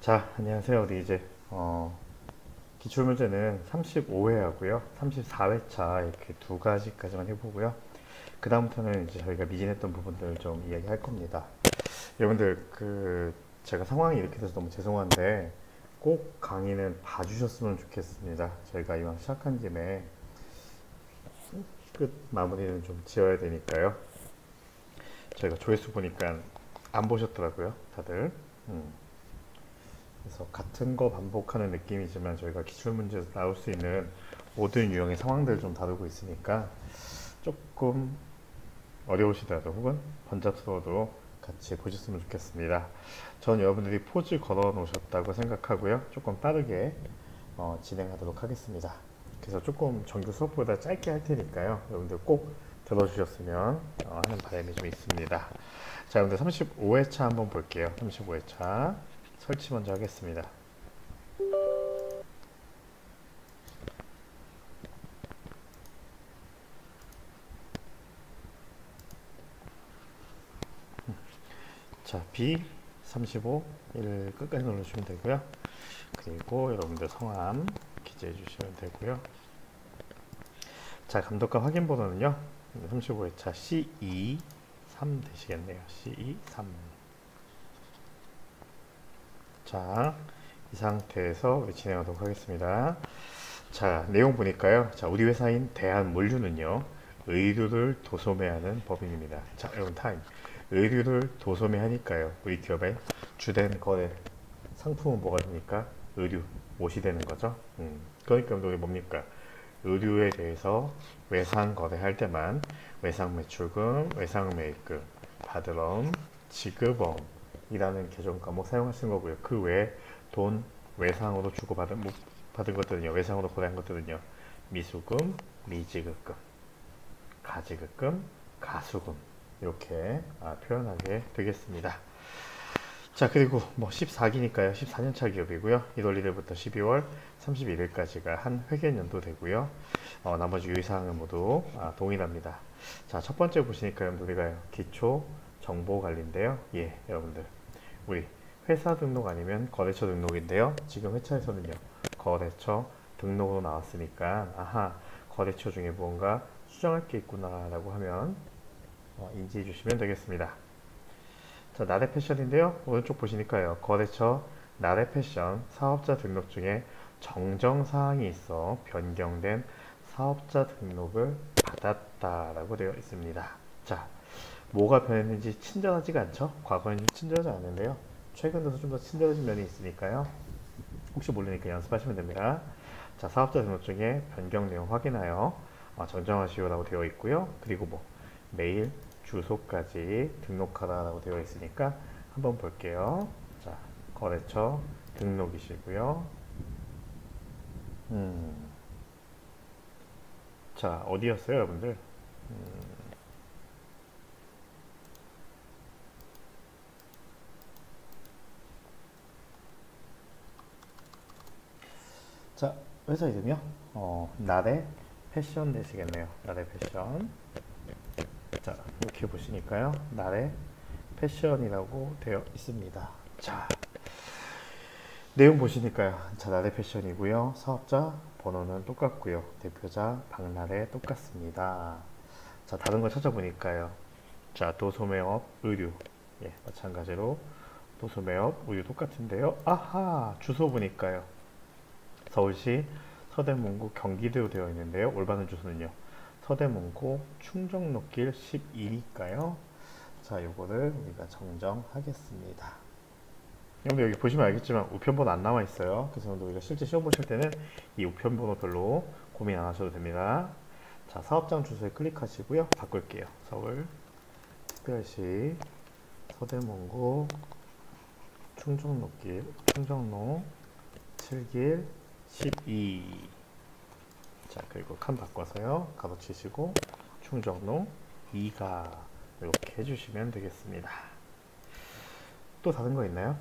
자, 안녕하세요. 우리 이제 기출문제는 35회하고요, 34회차 이렇게 두 가지까지만 해보고요. 그 다음부터는 이제 저희가 미진했던 부분들 좀 이야기할 겁니다. 여러분들 제가 상황이 이렇게 돼서 너무 죄송한데 꼭 강의는 봐주셨으면 좋겠습니다. 저희가 이왕 시작한 김에 끝 마무리는 좀 지어야 되니까요. 저희가 조회수 보니까 안 보셨더라고요, 다들. 그래서 같은 거 반복하는 느낌이지만 저희가 기출문제에서 나올 수 있는 모든 유형의 상황들을 좀 다루고 있으니까 조금 어려우시더라도 혹은 번잡스러워도 같이 보셨으면 좋겠습니다. 전 여러분들이 포즈 걸어 놓으셨다고 생각하고요. 조금 빠르게 진행하도록 하겠습니다. 그래서 조금 정규 수업보다 짧게 할 테니까요. 여러분들 꼭 들어주셨으면 하는 바람이 좀 있습니다. 자, 여러분들 35회차 한번 볼게요. 35회차 설치 먼저 하겠습니다. 자, B35 1 끝까지 눌러주시면 되고요. 그리고 여러분들 성함 기재해 주시면 되고요. 자, 감독과 확인 번호는요, 35회차 C2 3 되시겠네요. C2 3. 자, 이 상태에서 진행하도록 하겠습니다. 자, 내용 보니까요. 자, 우리 회사인 대한물류는요, 의류를 도소매하는 법인입니다. 자, 여러분 타임. 의류를 도소매하니까요, 우리 기업의 주된 거래 상품은 뭐가 됩니까? 의류, 옷이 되는 거죠. 그러니까 우리 뭡니까? 의류에 대해서 외상 거래할 때만 외상 매출금, 외상 매입금, 바드럼, 지급원이라는 계정 과목 사용하시는 거고요. 그 외에 돈 외상으로 주고받은 받은 것들은요, 외상으로 거래한 것들은요, 미수금, 미지급금, 가지급금, 가수금 이렇게 표현하게 되겠습니다. 자, 그리고 뭐 14기니까요. 14년차 기업이고요. 1월 1일부터 12월 31일까지가 한 회계연도 되고요. 나머지 유의사항은 모두 동일합니다. 자, 첫 번째 보시니까 우리가 기초 정보 관리인데요. 예, 여러분들 우리 회사 등록 아니면 거래처 등록인데요. 지금 회차에서는요, 거래처 등록으로 나왔으니까 아하, 거래처 중에 무언가 수정할 게 있구나 라고 하면 인지해 주시면 되겠습니다. 자, 나래 패션인데요. 오른쪽 보시니까요, 거래처 나래 패션 사업자 등록 중에 정정사항이 있어 변경된 사업자 등록을 받았다라고 되어 있습니다. 자, 뭐가 변했는지 친절하지가 않죠? 과거에는 좀 친절하지 않은데요, 최근 들어서 좀 더 친절해진 면이 있으니까요, 혹시 모르니까 연습하시면 됩니다. 자, 사업자 등록 중에 변경 내용 확인하여 정정하시오라고 되어 있고요. 그리고 뭐 메일, 주소까지 등록하라라고 되어 있으니까 한번 볼게요. 자, 거래처 등록이시고요. 자, 어디였어요, 여러분들? 자, 회사 이름이요? 나래 패션 되시겠네요. 나래 패션. 자, 이렇게 보시니까요, 나래 패션이라고 되어 있습니다. 자, 내용 보시니까요, 자, 나래 패션이고요. 사업자 번호는 똑같고요. 대표자 박나래 똑같습니다. 자, 다른 거 찾아보니까요, 자, 도소매업 의류, 예, 마찬가지로 도소매업 의류 똑같은데요. 아하, 주소 보니까요, 서울시 서대문구 경기도로 되어 있는데요. 올바른 주소는요, 서대문구 충정로길 12니까요. 자, 요거를 우리가 정정하겠습니다. 여러분들 여기 보시면 알겠지만 우편번호 안 나와 있어요. 그래서 우리가 실제 시험 보실 때는 이 우편번호 별로 고민 안 하셔도 됩니다. 자, 사업장 주소에 클릭하시고요, 바꿀게요. 서울 특별시 서대문구 충정로길 충정로 7길 12. 자, 그리고 칸 바꿔서요, 가로치시고 충정로 2가 이렇게 해주시면 되겠습니다. 또 다른 거 있나요?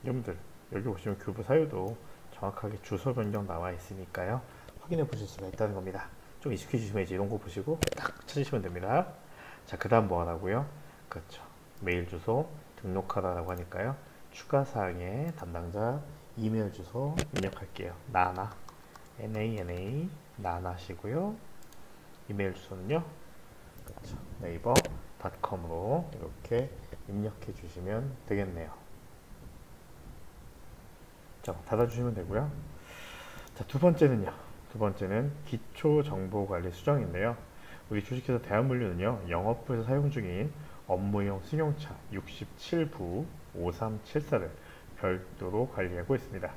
여러분들 여기 보시면 교부 사유도 정확하게 주소 변경 나와 있으니까요, 확인해 보실 수가 있다는 겁니다. 좀 익숙해 주시면 이제 이런 거 보시고 딱 찾으시면 됩니다. 자, 그 다음 뭐 하라고요? 그렇죠, 메일 주소 등록하라고 하니까요, 추가사항의 담당자 이메일 주소 입력할게요. 나나 NANA 나나시고요. 이메일 주소는요. 그렇죠. 네이버닷컴으로 이렇게 입력해 주시면 되겠네요. 자, 닫아주시면 되고요. 자, 두 번째는요. 두 번째는 기초정보관리 수정인데요. 우리 주식회사 대한물류는요, 영업부에서 사용 중인 업무용 승용차 67부 5374를 별도로 관리하고 있습니다.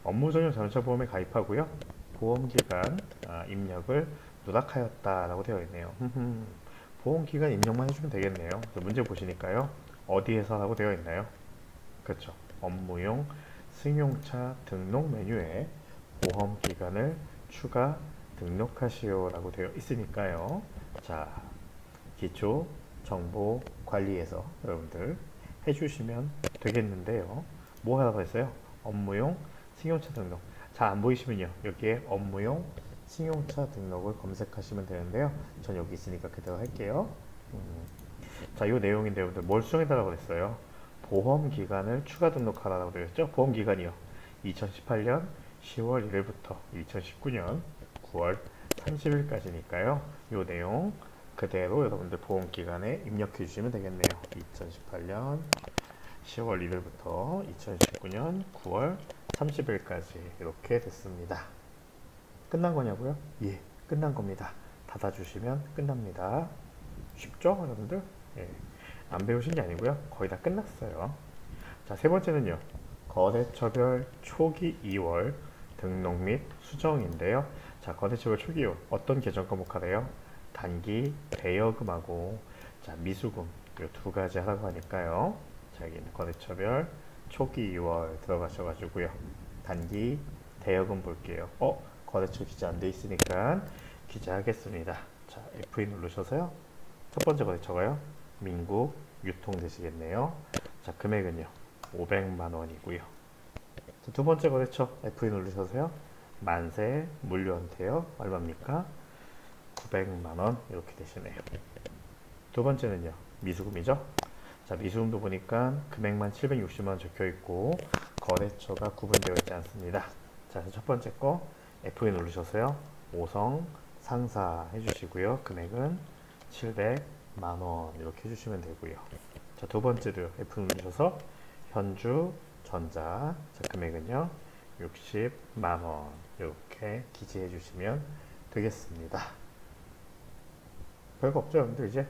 업무적용 자동차 보험에 가입하고요. 보험기간 입력을 누락하였다라고 되어 있네요. 보험기간 입력만 해주면 되겠네요. 문제 보시니까요. 어디에서 라고 되어 있나요? 그렇죠. 업무용 승용차 등록 메뉴에 보험기간을 추가 등록하시오 라고 되어 있으니까요. 자, 기초 정보 관리에서 여러분들 해주시면 되겠는데요. 뭐 하라고 했어요? 업무용 승용차 등록. 잘 안 보이시면요, 여기에 업무용 승용차 등록을 검색하시면 되는데요. 전 여기 있으니까 그대로 할게요. 자, 이 내용인데 여러분들 뭘 수정해달라고 했어요? 보험 기간을 추가 등록하라고 되어 있죠. 보험 기간이요, 2018년 10월 1일부터 2019년 9월 30일까지니까요. 이 내용 그대로 여러분들 보험 기간에 입력해 주시면 되겠네요. 2018년 10월 1일부터 2019년 9월 30일까지 이렇게 됐습니다. 끝난 거냐고요? 예, 끝난 겁니다. 닫아주시면 끝납니다. 쉽죠, 여러분들? 예, 안 배우신 게 아니고요. 거의 다 끝났어요. 자, 세 번째는요. 거래처별 초기 2월 등록 및 수정인데요. 자, 거래처별 초기 2월 어떤 계정 과목 하래요? 단기 대여금하고 자, 미수금 이 두 가지 하라고 하니까요. 자, 여기는 거래처별 초기 2월 들어가셔가지고요. 단기 대여금 볼게요. 거래처 기재 안 돼 있으니까 기재하겠습니다. 자, F2 누르셔서요. 첫 번째 거래처가요. 민국 유통 되시겠네요. 자, 금액은요. 500만 원이고요. 자, 두 번째 거래처 F2 누르셔서요. 만세 물류한테요. 얼마입니까? 900만 원 이렇게 되시네요. 두 번째는요. 미수금이죠. 자, 미수금도 보니까 금액만 760만 원 적혀 있고 거래처가 구분되어 있지 않습니다. 자, 첫 번째 거 F2 누르셔서요. 5성 상사 해주시고요. 금액은 700만 원 이렇게 해주시면 되고요. 자, 두 번째도 F 누르셔서 현주 전자 자, 금액은요 60만 원 이렇게 기재해 주시면 되겠습니다. 별거 없죠, 여러분들 이제.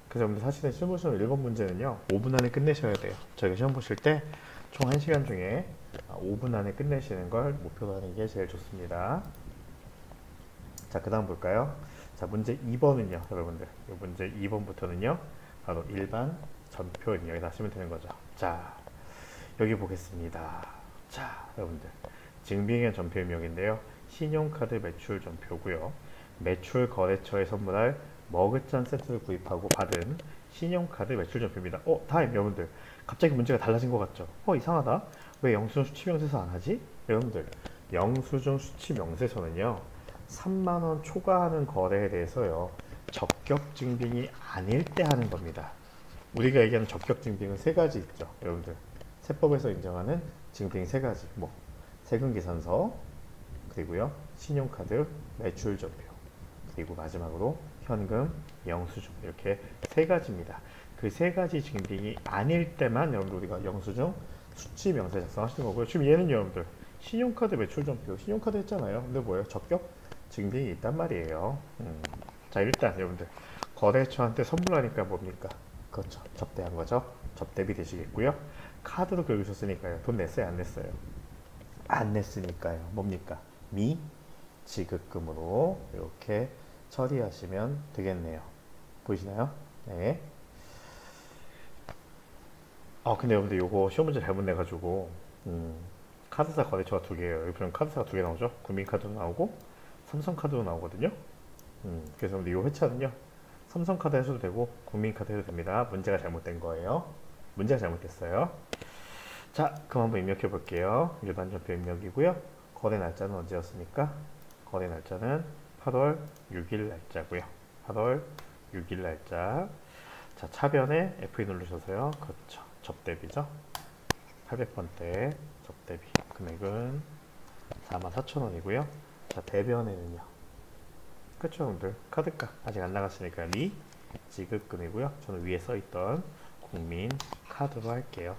그래서 여러분들 사실은 시험 보시는 1번 문제는요 5분 안에 끝내셔야 돼요. 저희가 시험 보실 때 총 1시간 중에 5분 안에 끝내시는 걸 목표로 하는 게 제일 좋습니다. 자, 그 다음 볼까요? 자, 문제 2번은요 여러분들, 이 문제 2번부터는요 바로 일반 전표입니다. 여기다 하시면 되는 거죠. 자, 여기 보겠습니다. 자, 여러분들 증빙의 전표 입력인데요. 신용카드 매출 전표고요. 매출 거래처에 선물할 머그잔 세트를 구입하고 받은 신용카드 매출 전표입니다. 다음 여러분들 갑자기 문제가 달라진 것 같죠? 이상하다. 왜 영수증 수취 명세서 안 하지? 여러분들 영수증 수취 명세서는요 3만원 초과하는 거래에 대해서요 적격 증빙이 아닐 때 하는 겁니다. 우리가 얘기하는 적격 증빙은 세 가지 있죠, 여러분들. 세법에서 인정하는 증빙 세 가지, 뭐 세금계산서, 그리고요 신용카드 매출 전표, 그리고 마지막으로 현금 영수증, 이렇게 세 가지입니다. 그 세 가지 증빙이 아닐 때만 여러분들 우리가 영수증 수취 명세 작성하시는 거고요. 지금 얘는 여러분들 신용카드 매출 전표, 신용카드 했잖아요. 근데 뭐예요? 적격 증빙이 있단 말이에요. 자, 일단 여러분들 거래처한테 선물하니까 뭡니까? 그렇죠, 접대한 거죠. 접대비 되시겠고요. 카드로 긁으셨으니까요. 돈 냈어요, 안 냈어요? 안 냈으니까요. 뭡니까? 지급금으로 이렇게 처리하시면 되겠네요. 보이시나요? 네. 근데 여러분들 요거 시험 문제 잘못 내가지고 카드사 거래처가 두 개예요. 여기 보면 카드사가 두 개 나오죠. 국민카드도 나오고 삼성카드도 나오거든요. 그래서 이 회차는요 삼성카드 해도 되고 국민카드 해도 됩니다. 문제가 잘못된 거예요. 문제가 잘못됐어요. 자, 그럼 한번 입력해 볼게요. 일반 전표 입력이고요. 거래 날짜는 언제였습니까? 거래 날짜는 8월 6일 날짜고요. 8월 6일 날짜. 자, 차변에 F2 누르셔서요. 그렇죠. 접대비죠. 800번대 접대비 금액은 44,000원이고요. 자, 대변에는요. 그쵸, 여러분들? 카드값 아직 안 나갔으니까 리 지급금이고요. 저는 위에 써있던 국민 카드로 할게요.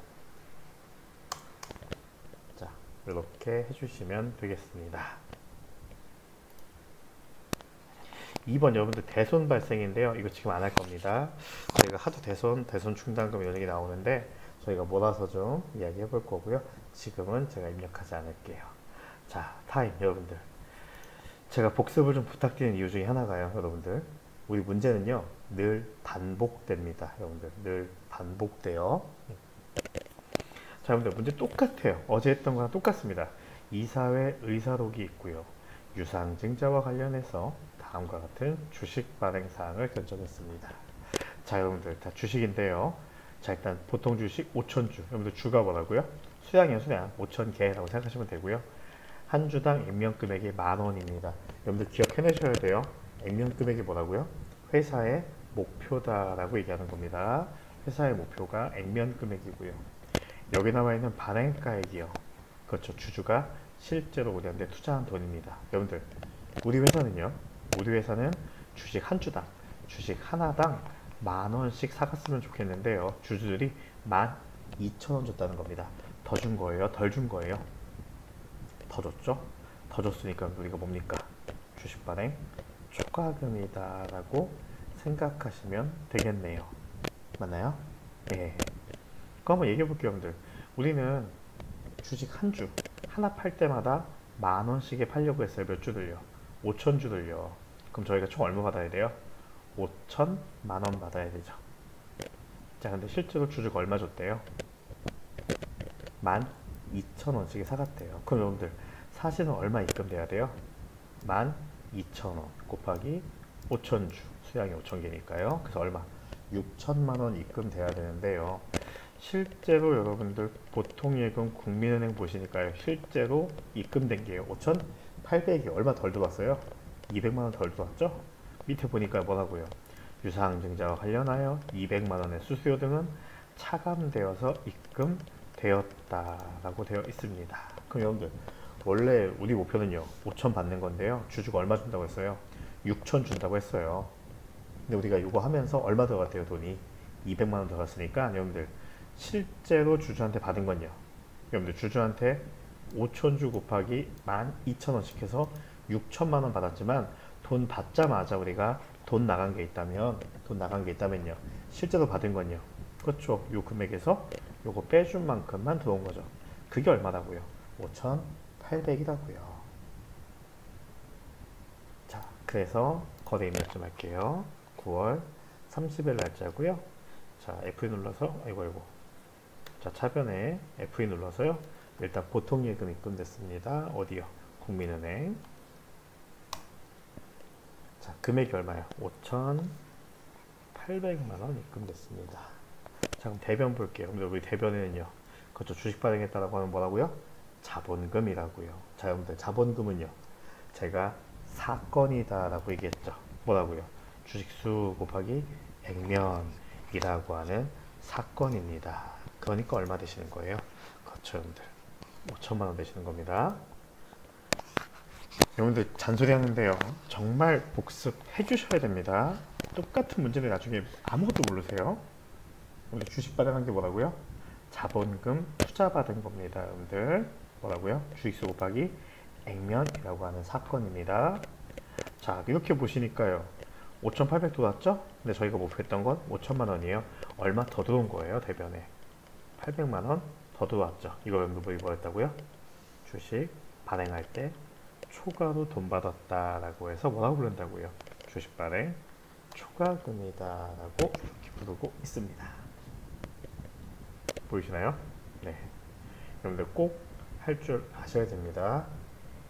자, 이렇게 해주시면 되겠습니다. 2번 여러분들 대손 발생인데요. 이거 지금 안 할 겁니다. 저희가 하도 대손 충당금 이런 얘기 나오는데 저희가 몰아서 좀 이야기해 볼 거고요. 지금은 제가 입력하지 않을게요. 자, 타임 여러분들. 제가 복습을 좀 부탁드리는 이유 중에 하나가요. 여러분들. 우리 문제는요. 늘 반복됩니다. 여러분들. 늘 반복돼요. 자, 여러분들 문제 똑같아요. 어제 했던 거랑 똑같습니다. 이사회 의사록이 있고요. 유상증자와 관련해서 다음과 같은 주식 발행 사항을 견적했습니다. 자, 여러분들 다 주식인데요. 자, 일단 보통 주식 5,000주. 여러분들 주가 뭐라고요? 수량이요, 수량. 5,000개라고 생각하시면 되고요. 한 주당 액면 금액이 10,000원입니다. 여러분들 기억해내셔야 돼요. 액면 금액이 뭐라고요? 회사의 목표다라고 얘기하는 겁니다. 회사의 목표가 액면 금액이고요. 여기 나와 있는 발행가액이요. 그렇죠. 주주가 실제로 우리한테 투자한 돈입니다. 여러분들, 우리 회사는 주식 한 주당, 주식 하나당 10,000원씩 사갔으면 좋겠는데요. 주주들이 12,000원 줬다는 겁니다. 더 준 거예요? 덜 준 거예요? 더 줬죠? 더 줬으니까 우리가 뭡니까? 주식 발행 초과금이다 라고 생각하시면 되겠네요. 맞나요? 예. 그럼 한번 얘기해 볼게요, 여러분들. 우리는 주식 한 주, 하나 팔 때마다 10,000원씩에 팔려고 했어요. 몇 주들요? 5,000주들요. 그럼 저희가 총 얼마 받아야 돼요? 5,000만원 받아야 되죠. 자, 근데 실제로 주주가 얼마 줬대요? 12,000원씩에 사갔대요. 그럼 여러분들, 사실은 얼마 입금돼야 돼요? 12,000원 곱하기 5,000주. 수량이 5,000개니까요. 그래서 얼마? 6천만원 입금돼야 되는데요. 실제로 여러분들 보통 예금 국민은행 보시니까요. 실제로 입금된 게요. 5,800이 얼마 덜 들어왔어요? 200만원 덜 들어왔죠? 밑에 보니까 뭐라고요? 유상증자와 관련하여 200만원의 수수료 등은 차감되어서 입금되었다라고 되어 있습니다. 그럼 여러분들 원래 우리 목표는요. 5,000 받는 건데요. 주주가 얼마 준다고 했어요? 6,000 준다고 했어요. 근데 우리가 이거 하면서 얼마 들어갔대요? 돈이 200만원 들어갔으니까 여러분들 실제로 주주한테 받은 건요. 여러분들 주주한테 5,000주 곱하기 12,000원씩 해서 6천만원 받았지만 돈 받자마자 우리가 돈 나간 게 있다면요. 실제로 받은 건요. 그렇죠. 요 금액에서 요거 빼준 만큼만 들어온 거죠. 그게 얼마라고요? 5,800이라고요. 자, 그래서 거래 입력 좀 할게요. 9월 30일 날짜고요. 자, F2 눌러서 아이고 자, 차변에 F2 눌러서요. 일단 보통 예금 입금됐습니다. 어디요? 국민은행. 자, 금액이 얼마요? 5,800만원 입금됐습니다. 자, 그럼 대변 볼게요. 그럼 우리 대변에는요. 그렇죠. 주식 발행했다라고 하면 뭐라고요? 자본금이라고요. 자, 여러분들 자본금은요. 제가 사건이다라고 얘기했죠. 뭐라고요? 주식수 곱하기 액면이라고 하는 사건입니다. 그러니까 얼마 되시는 거예요? 그렇죠, 여러분들. 5천만원 되시는 겁니다. 여러분들 잔소리 하는데요. 정말 복습해 주셔야 됩니다. 똑같은 문제를 나중에 아무것도 모르세요. 여러분들 주식 발행한 게 뭐라고요? 자본금 투자 받은 겁니다. 여러분들 뭐라고요? 주식수 곱하기 액면이라고 하는 사건입니다. 자, 이렇게 보시니까요. 5,800 들어왔죠? 근데 저희가 목표했던 건 5천만원이에요. 얼마 더 들어온 거예요, 대변에. 800만원 더 들어왔죠. 이거 여러분들 뭐였다고요? 주식 발행할 때 초과로 돈 받았다라고 해서 뭐라고 부른다고요? 주식 발행 초과금이다라고 이렇게 부르고 있습니다. 보이시나요? 네. 여러분들 꼭 할 줄 아셔야 됩니다.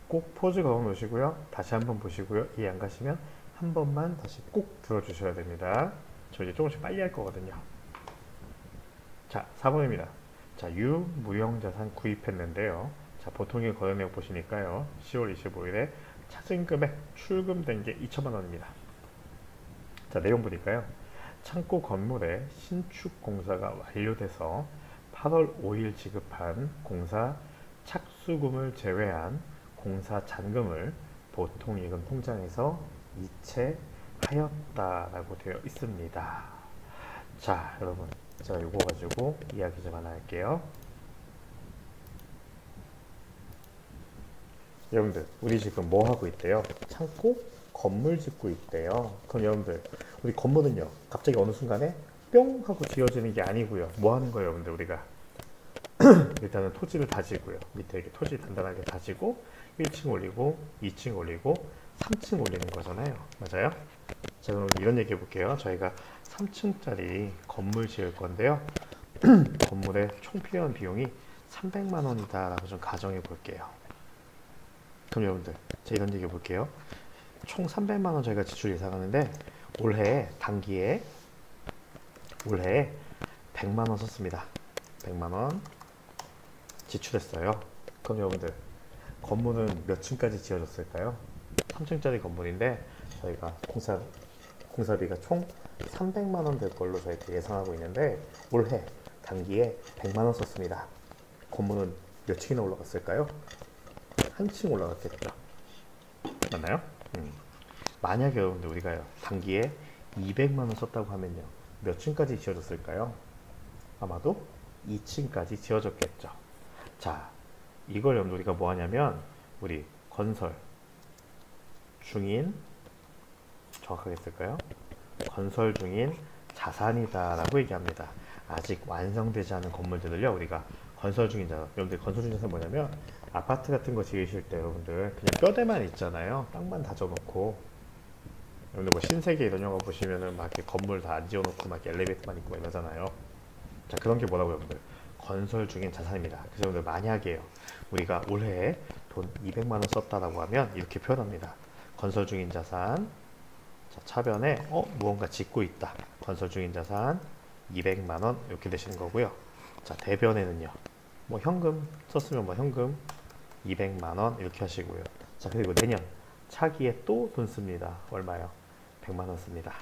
꼭 포즈 걸어 놓으시고요. 다시 한번 보시고요. 이해 안 가시면 한 번만 다시 꼭 들어주셔야 됩니다. 저 이제 조금씩 빨리 할 거거든요. 자, 4번입니다. 자, 유무형자산 구입했는데요. 자, 보통의 거래 내역 보시니까요. 10월 25일에 차증 금액 출금된 게 2천만원입니다. 자, 내용 보니까요. 창고 건물의 신축 공사가 완료돼서 8월 5일 지급한 공사 착수금을 제외한 공사 잔금을 보통예금 통장에서 이체하였다라고 되어 있습니다. 자, 여러분, 자, 요거 가지고 이야기 좀 하나 할게요. 여러분들, 우리 지금 뭐 하고 있대요? 창고 건물 짓고 있대요. 그럼 여러분들, 우리 건물은요, 갑자기 어느 순간에 뿅 하고 지어지는 게 아니고요. 뭐 하는 거예요, 여러분들? 우리가 일단은 토지를 다지고요. 밑에 이렇게 토지 단단하게 다지고 1층 올리고 2층 올리고 3층 올리는 거잖아요. 맞아요? 자, 그럼 이런 얘기 해볼게요. 저희가 3층짜리 건물 지을 건데요. 건물에 총 필요한 비용이 300만 원이다 라고 좀 가정해 볼게요. 그럼 여러분들, 자, 이런 얘기 해볼게요. 총 300만 원 저희가 지출 예상하는데 올해 단기에 올해에 100만 원 썼습니다. 100만 원 지출했어요. 그럼 여러분들, 건물은 몇 층까지 지어졌을까요? 3층짜리 건물인데 저희가 공사비가 총 300만 원 될 걸로 저희가 예상하고 있는데 올해 단기에 100만 원 썼습니다. 건물은 몇 층이나 올라갔을까요? 한 층 올라갔겠죠. 맞나요? 만약에 여러분들 우리가 단기에 200만 원 썼다고 하면요, 몇 층까지 지어졌을까요? 아마도 2층까지 지어졌겠죠. 자, 이걸 여러분들 우리가 뭐 하냐면 우리 건설 중인, 정확하게 쓸까요? 건설 중인 자산이다 라고 얘기합니다. 아직 완성되지 않은 건물들을요, 우리가 건설 중인 자산. 여러분들 건설 중인 자산 뭐냐면 아파트 같은 거 지으실 때 여러분들 그냥 뼈대만 있잖아요. 땅만 다져놓고. 여러분들 뭐 신세계 이런 영화 보시면은 막 이렇게 건물 다 안 지어놓고 막 엘리베이터만 있고 이러잖아요. 자, 그런 게 뭐라고 여러분들? 건설 중인 자산입니다. 그래서 여러분들 만약에요, 우리가 올해 돈 200만 원 썼다라고 하면 이렇게 표현합니다. 건설 중인 자산, 자, 차변에 무언가 짓고 있다. 건설 중인 자산 200만 원 이렇게 되시는 거고요. 자, 대변에는요, 뭐 현금 썼으면 뭐 현금 200만 원 이렇게 하시고요. 자, 그리고 내년 차기에 또 돈 씁니다. 얼마요? 100만 원 씁니다.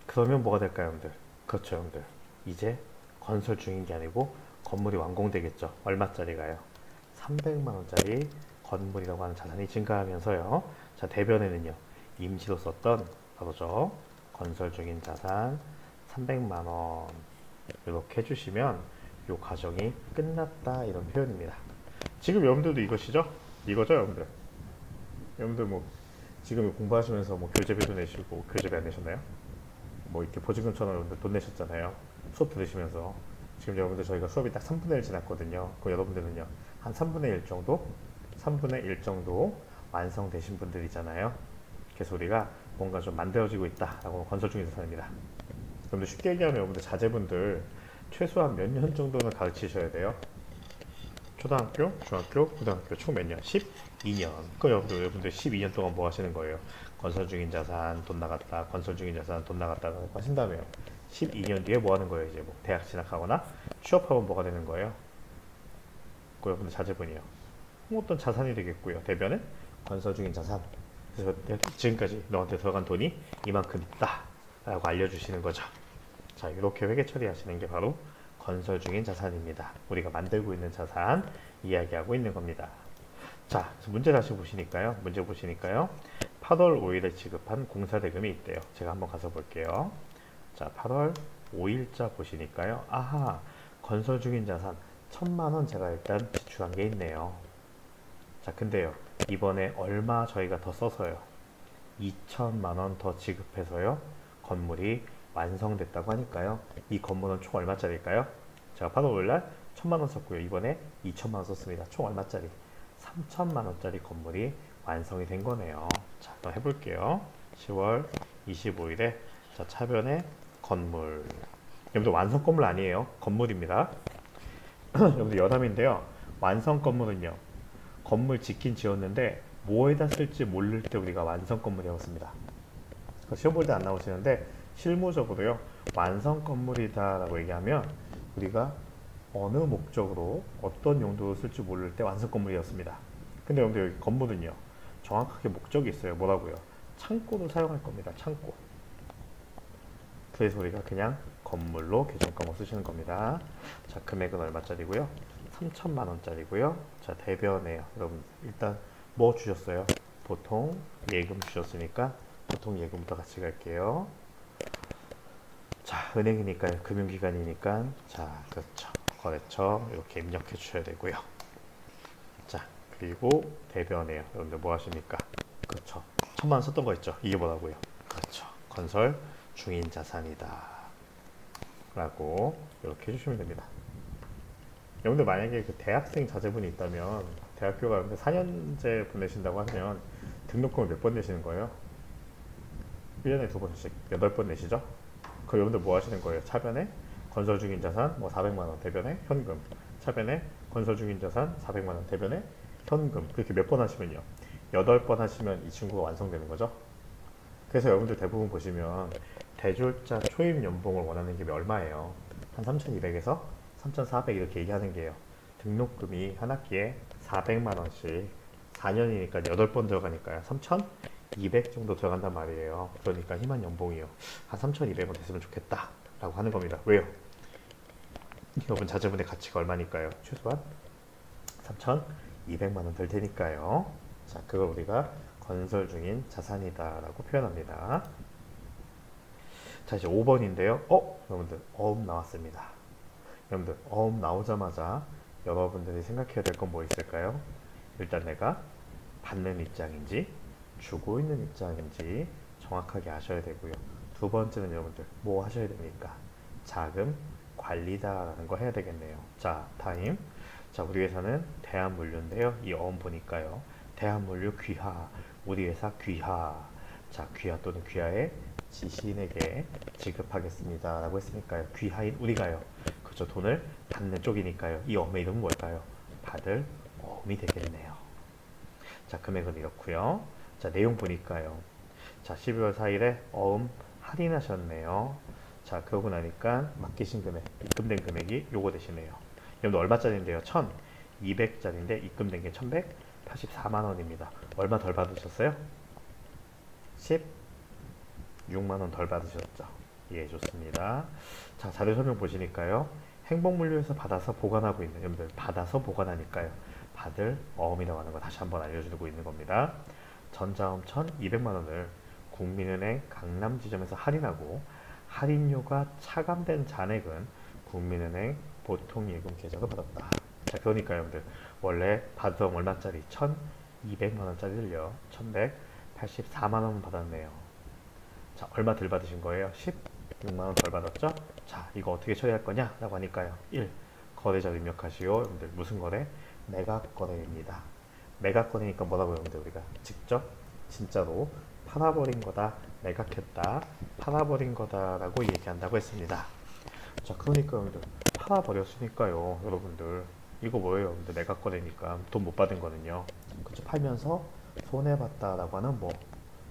그러면 뭐가 될까요, 여러분들? 그렇죠, 여러분들. 이제 건설 중인 게 아니고 건물이 완공되겠죠. 얼마짜리가요? 300만 원짜리 건물이라고 하는 자산이 증가하면서요. 자, 대변에는요, 임시로 썼던 바로 저 건설 중인 자산 300만 원 이렇게 해주시면 이 과정이 끝났다, 이런 표현입니다. 지금 여러분들도 이것이죠? 이거죠, 여러분들? 여러분들 뭐 지금 공부하시면서 뭐 교재비도 내시고 교재비 안 내셨나요? 뭐 이렇게 보증금처럼 여러분들 돈 내셨잖아요. 수업 들으시면서. 지금 여러분들 저희가 수업이 딱 3분의 1 지났거든요. 그 여러분들은요, 한 3분의 1 정도? 3분의 1 정도 완성되신 분들이잖아요. 그래서 우리가 뭔가 좀 만들어지고 있다라고 건설 중인 자산입니다. 여러분들 쉽게 얘기하면 여러분들 자제분들 최소한 몇 년 정도는 가르치셔야 돼요. 초등학교, 중학교, 고등학교 총 몇 년? 12년. 그 여러분들 12년 동안 뭐 하시는 거예요? 건설 중인 자산 돈 나갔다, 건설 중인 자산 돈 나갔다라고 하신다며 12년 뒤에 뭐 하는 거예요? 이제 뭐 대학 진학하거나 취업하면 뭐가 되는 거예요? 그 여러분들 자제분이요. 어떤 자산이 되겠고요. 대변은 건설 중인 자산. 그래서 지금까지 너한테 들어간 돈이 이만큼 있다 라고 알려주시는 거죠. 자, 이렇게 회계 처리하시는 게 바로 건설 중인 자산입니다. 우리가 만들고 있는 자산 이야기하고 있는 겁니다. 자, 문제 다시 보시니까요. 문제 보시니까요. 8월 5일에 지급한 공사대금이 있대요. 제가 한번 가서 볼게요. 자, 8월 5일자 보시니까요. 아하, 건설 중인 자산 1000만 원 제가 일단 지출한 게 있네요. 자, 근데요, 이번에 얼마 저희가 더 써서요, 2천만 원 더 지급해서요, 건물이 완성됐다고 하니까요, 이 건물은 총 얼마짜리일까요? 제가 8월 5일날 1000만 원 썼고요, 이번에 2천만 원 썼습니다. 총 얼마짜리? 3천만 원짜리 건물이 완성이 된 거네요. 자, 한번 해볼게요. 10월 25일에 자, 차변에 건물. 여러분들 완성 건물 아니에요. 건물입니다. 여러분들 여담인데요. 완성 건물은요, 건물 짓긴 지었는데 뭐에다 쓸지 모를 때 우리가 완성 건물이라고 씁니다. 시험 볼 때 안 나오시는데 실무적으로요, 완성 건물이다 라고 얘기하면 우리가 어느 목적으로 어떤 용도로 쓸지 모를 때 완성 건물이었습니다. 근데 여러분들 여기 건물은요, 정확하게 목적이 있어요. 뭐라고요? 창고로 사용할 겁니다. 창고. 그래서 우리가 그냥 건물로 계정과목 쓰시는 겁니다. 자, 금액은 얼마짜리고요? 3천만 원짜리고요. 자, 대변에요. 여러분 일단 뭐 주셨어요? 보통 예금 주셨으니까 보통 예금부터 같이 갈게요. 자, 은행이니까요. 금융기관이니까 자, 그렇죠. 거래처 이렇게 입력해 주셔야 되고요. 자, 그리고 대변에요. 여러분들 뭐 하십니까? 그렇죠. 1천만 원 썼던 거 있죠? 이게 뭐라고요? 그렇죠. 건설 중인 자산이다 라고 이렇게 해주시면 됩니다. 여러분들 만약에 그 대학생 자제분이 있다면 대학교가 4년제 보내신다고 하면 등록금을 몇 번 내시는 거예요? 1년에 2번씩 8번 내시죠? 그 여러분들 뭐 하시는 거예요? 차변에 건설 중인 자산 뭐 400만원 대변에 현금, 차변에 건설 중인 자산 400만원 대변에 현금, 그렇게 몇 번 하시면요 8번 하시면 이 친구가 완성되는 거죠. 그래서 여러분들 대부분 보시면 대졸자 초임 연봉을 원하는 게 얼마예요? 한 3,200에서 3,400 이렇게 얘기하는 게요. 등록금이 한 학기에 400만 원씩 4년이니까 8번 들어가니까요. 3,200 정도 들어간단 말이에요. 그러니까 희망 연봉이요. 한 3,200원 됐으면 좋겠다 라고 하는 겁니다. 왜요? 여러분 자제분의 가치가 얼마니까요? 최소한 3,200만 원 될 테니까요. 자, 그걸 우리가 건설 중인 자산이다 라고 표현합니다. 자, 이제 5번인데요. 여러분들 어음 나왔습니다. 여러분들 어음 나오자마자 여러분들이 생각해야 될 건 뭐 있을까요? 일단 내가 받는 입장인지 주고 있는 입장인지 정확하게 아셔야 되고요. 두 번째는 여러분들 뭐 하셔야 됩니까? 자금 관리다라는 거 해야 되겠네요. 자, 타임. 자, 우리 회사는 대한물류인데요. 이 어음 보니까요. 대한물류 귀하, 우리 회사 귀하. 자, 귀하 또는 귀하의 지시인에게 지급하겠습니다 라고 했으니까요. 귀하인 우리가요. 그렇죠. 돈을 받는 쪽이니까요. 이 어음의 이름은 뭘까요? 받을 어음이 되겠네요. 자, 금액은 이렇고요. 자, 내용 보니까요. 자, 12월 4일에 어음 할인하셨네요. 자, 그러고 나니까 맡기신 금액, 입금된 금액이 요거 되시네요. 여러분 얼마짜리인데요? 1,200짜리인데 입금된 게 1,184만 원입니다. 얼마 덜 받으셨어요? 16만 원 덜 받으셨죠? 예, 좋습니다. 자, 자료 설명 보시니까요. 행복물류에서 받아서 보관하고 있는, 여러분들 받아서 보관하니까요. 받을 어음이라고 하는 거 다시 한번 알려주고 있는 겁니다. 전자음 1,200만 원을 국민은행 강남 지점에서 할인하고 할인료가 차감된 잔액은 국민은행 보통예금 계좌로 받았다. 자, 그러니까 여러분들 원래 받던 얼마짜리 1,200만 원짜리를요 1,184만 원 받았네요. 자, 얼마 덜 받으신 거예요? 16만 원 덜 받았죠? 자, 이거 어떻게 처리할 거냐? 라고 하니까요. 1. 거래자 입력하시오. 여러분들 무슨 거래? 매각 거래입니다. 매각 거래니까 뭐라고 여러분들 우리가 직접 진짜로 팔아버린 거다, 매각했다, 팔아버린 거다 라고 얘기한다고 했습니다. 자, 그러니까 여러분들 팔아버렸으니까요. 여러분들 이거 뭐예요? 여러분들 매각 거래니까 돈 못 받은 거는요. 그쵸? 팔면서 손해봤다 라고 하는 뭐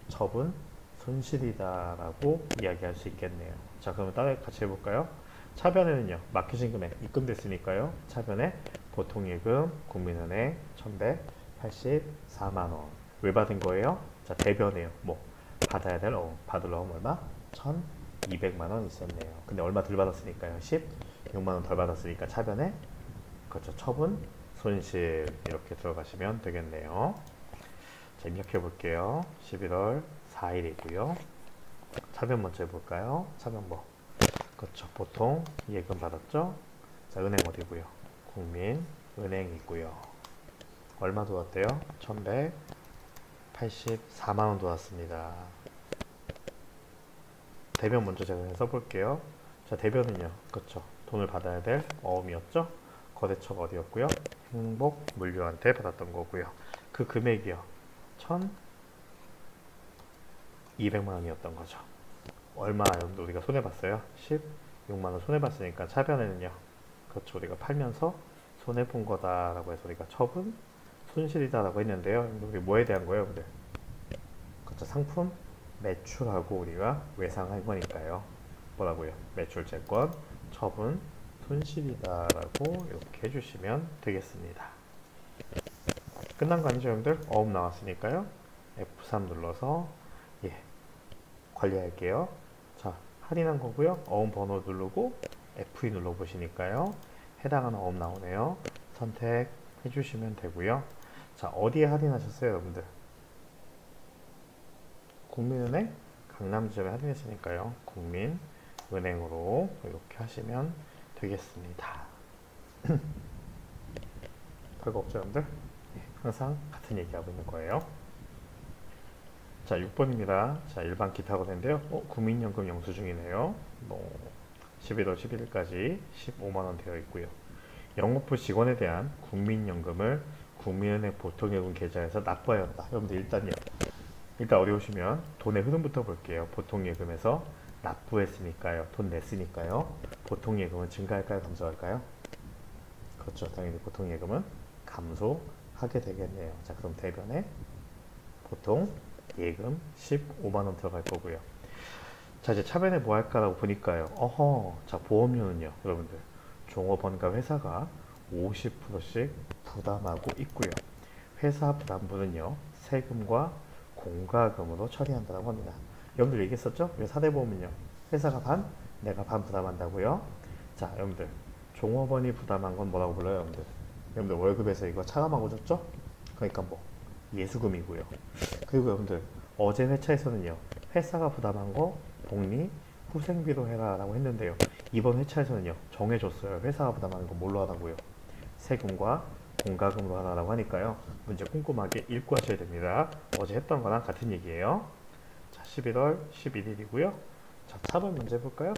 처분, 손실이다 라고 이야기할 수 있겠네요. 자, 그러면 따라 같이 해볼까요? 차변에는요, 맡기신 금액 입금됐으니까요. 차변에 보통예금 국민은행 1,184만원. 왜 받은 거예요? 자, 대변에요. 뭐 받아야 될 어음, 받을 어음 얼마? 1,200만원 있었네요. 근데 얼마 덜 받았으니까요. 16만원 덜 받았으니까 차변에 그렇죠. 처분, 손실 이렇게 들어가시면 되겠네요. 자, 입력해 볼게요. 11월 4일이고요. 차변 먼저 해볼까요? 차변 뭐? 그렇죠. 보통 예금 받았죠? 자, 은행 어디고요? 국민은행이고요. 얼마 들어왔대요? 1,184만원 들어왔습니다. 대변 먼저 제가 써볼게요. 자, 대변은요. 그렇죠. 돈을 받아야 될 어음이었죠? 거래처가 어디였고요? 행복물류한테 받았던 거고요. 그 금액이요. 1,200만원이었던 거죠. 얼마 우리가 손해봤어요? 16만원 손해봤으니까 차변에는요. 그렇죠. 우리가 팔면서 손해본 거다라고 해서 우리가 처분, 손실이다라고 했는데요. 우리 뭐에 대한 거예요? 근데 그렇죠. 상품 매출하고 우리가 외상할 거니까요. 뭐라고요? 매출 채권, 처분, 손실이다라고 이렇게 해주시면 되겠습니다. 끝난 거 아니죠, 여러분들? 어음 나왔으니까요. F3 눌러서 관리할게요. 자, 할인한 거고요. 어음 번호 누르고 F2 눌러 보시니까요. 해당하는 어음 나오네요. 선택해 주시면 되고요. 자, 어디에 할인하셨어요, 여러분들? 국민은행 강남지점에 할인했으니까요. 국민은행으로 이렇게 하시면 되겠습니다. 별거 없죠, 여러분들? 항상 같은 얘기하고 있는 거예요. 자, 6번입니다. 자, 일반 기타거래인데요. 국민연금 영수증이네요. 11월 11일까지 15만원 되어 있고요. 영업부 직원에 대한 국민연금을 국민은행 보통예금 계좌에서 납부해야 한다. 여러분들 일단 어디 오시면 돈의 흐름부터 볼게요. 보통예금에서 납부했으니까요. 돈 냈으니까요. 보통예금은 증가할까요? 감소할까요? 그렇죠. 당연히 보통예금은 감소하게 되겠네요. 자, 그럼 대변에 보통 예금 15만원 들어갈 거고요. 자, 이제 차변에 뭐 할까라고 보니까요. 자, 보험료는요, 여러분들. 종업원과 회사가 50%씩 부담하고 있고요. 회사 부담분은요, 세금과 공과금으로 처리한다고 합니다. 여러분들 얘기했었죠? 사대보험은요, 회사가 반, 내가 반 부담한다고요. 자, 여러분들, 종업원이 부담한 건 뭐라고 불러요, 여러분들? 여러분들 월급에서 이거 차감하고 줬죠? 그러니까 뭐 예수금이고요. 그리고 여러분들 어제 회차에서는요, 회사가 부담한 거 복리 후생비로 해라 라고 했는데요, 이번 회차에서는요 정해줬어요. 회사가 부담하는 거 뭘로 하라고요? 세금과 공과금으로 하라고 하니까요, 문제 꼼꼼하게 읽고 하셔야 됩니다. 어제 했던 거랑 같은 얘기예요. 자, 11월 11일이고요 자, 4번 문제 볼까요?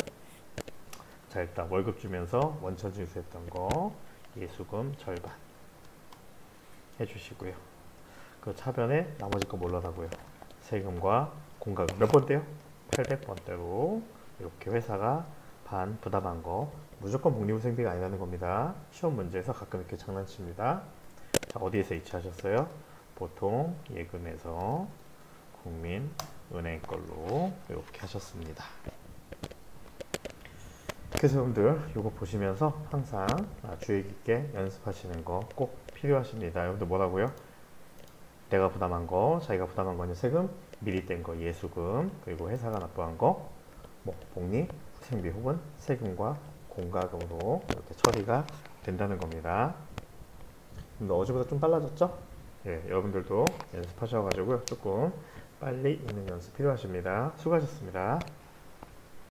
자, 일단 월급 주면서 원천 징수했던 거 예수금 절반 해주시고요. 그 차변에 나머지 거 뭘로 하라고요? 세금과 공과금 몇 번대요? 800번대로 이렇게 회사가 반 부담한 거 무조건 복리후생비가 아니라는 겁니다. 시험 문제에서 가끔 이렇게 장난칩니다. 자, 어디에서 이체하셨어요? 보통 예금에서 국민은행 걸로 이렇게 하셨습니다. 그래서 여러분들 이거 보시면서 항상 주의 깊게 연습하시는 거 꼭 필요하십니다. 여러분들 뭐라고요? 내가 부담한 거, 자기가 부담한 거는 세금, 미리 뗀 거 예수금, 그리고 회사가 납부한 거 복리, 후생비 혹은 세금과 공과금으로 이렇게 처리가 된다는 겁니다. 근데 어제보다 좀 빨라졌죠? 예, 여러분들도 연습하셔가지고요, 조금 빨리 읽는 연습 필요하십니다. 수고하셨습니다.